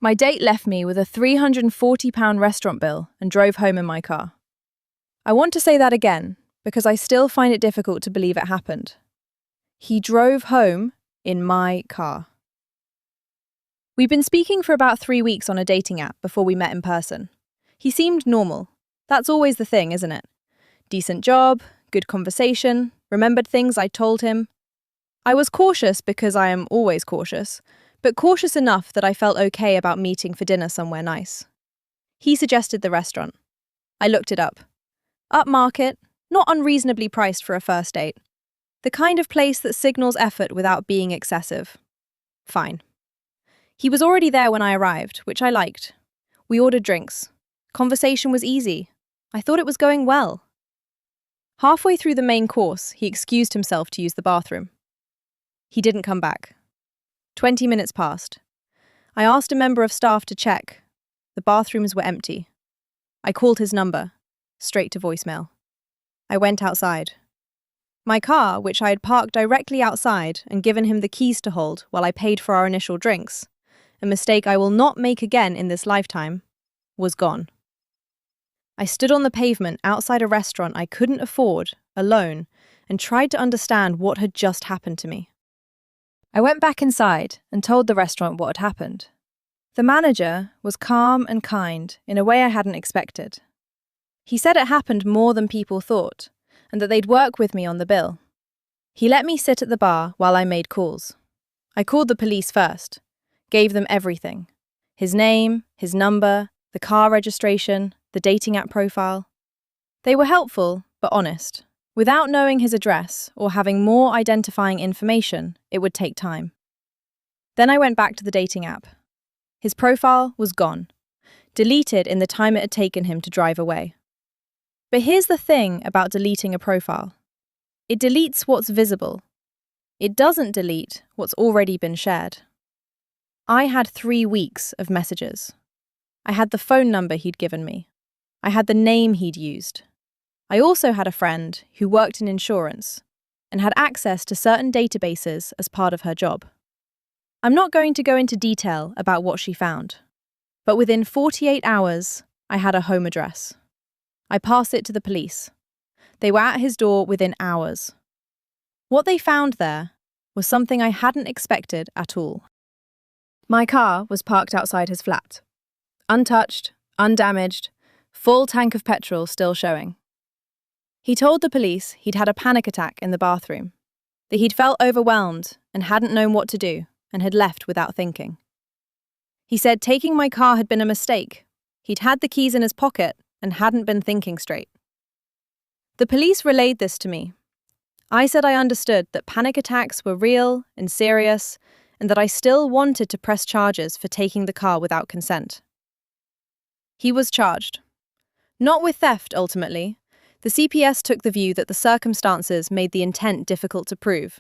My date left me with a £340 restaurant bill and drove home in my car. I want to say that again because I still find it difficult to believe it happened. He drove home in my car. We'd been speaking for about 3 weeks on a dating app before we met in person. He seemed normal. That's always the thing, isn't it? Decent job, good conversation, remembered things I told him. I was cautious because I am always cautious, but cautious enough that I felt okay about meeting for dinner somewhere nice. He suggested the restaurant. I looked it up. Upmarket, not unreasonably priced for a first date. The kind of place that signals effort without being excessive. Fine. He was already there when I arrived, which I liked. We ordered drinks. Conversation was easy. I thought it was going well. Halfway through the main course, he excused himself to use the bathroom. He didn't come back. 20 minutes passed. I asked a member of staff to check. The bathrooms were empty. I called his number, straight to voicemail. I went outside. My car, which I had parked directly outside and given him the keys to hold while I paid for our initial drinks, a mistake I will not make again in this lifetime, was gone. I stood on the pavement outside a restaurant I couldn't afford, alone, and tried to understand what had just happened to me. I went back inside and told the restaurant what had happened. The manager was calm and kind in a way I hadn't expected. He said it happened more than people thought, and that they'd work with me on the bill. He let me sit at the bar while I made calls. I called the police first, gave them everything. His name, his number, the car registration, the dating app profile. They were helpful, but honest. Without knowing his address or having more identifying information, it would take time. Then I went back to the dating app. His profile was gone, deleted in the time it had taken him to drive away. But here's the thing about deleting a profile. It deletes what's visible. It doesn't delete what's already been shared. I had 3 weeks of messages. I had the phone number he'd given me. I had the name he'd used. I also had a friend who worked in insurance and had access to certain databases as part of her job. I'm not going to go into detail about what she found, but within 48 hours, I had a home address. I passed it to the police. They were at his door within hours. What they found there was something I hadn't expected at all. My car was parked outside his flat. Untouched, undamaged, full tank of petrol still showing. He told the police he'd had a panic attack in the bathroom, that he'd felt overwhelmed and hadn't known what to do and had left without thinking. He said taking my car had been a mistake. He'd had the keys in his pocket and hadn't been thinking straight. The police relayed this to me. I said I understood that panic attacks were real and serious and that I still wanted to press charges for taking the car without consent. He was charged. Not with theft, ultimately. The CPS took the view that the circumstances made the intent difficult to prove,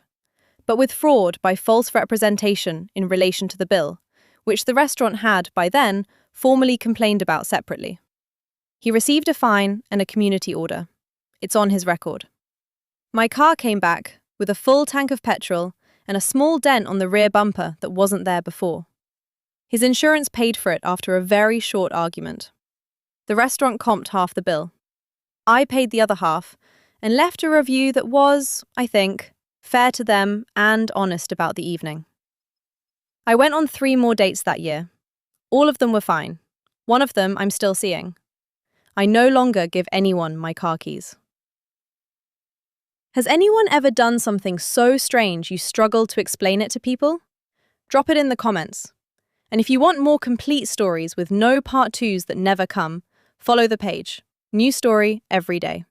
but with fraud by false representation in relation to the bill, which the restaurant had, by then, formally complained about separately. He received a fine and a community order. It's on his record. My car came back with a full tank of petrol and a small dent on the rear bumper that wasn't there before. His insurance paid for it after a very short argument. The restaurant comped half the bill. I paid the other half and left a review that was, I think, fair to them and honest about the evening. I went on 3 more dates that year. All of them were fine. One of them I'm still seeing. I no longer give anyone my car keys. Has anyone ever done something so strange you struggle to explain it to people? Drop it in the comments. And if you want more complete stories with no part 2s that never come, follow the page. New story every day.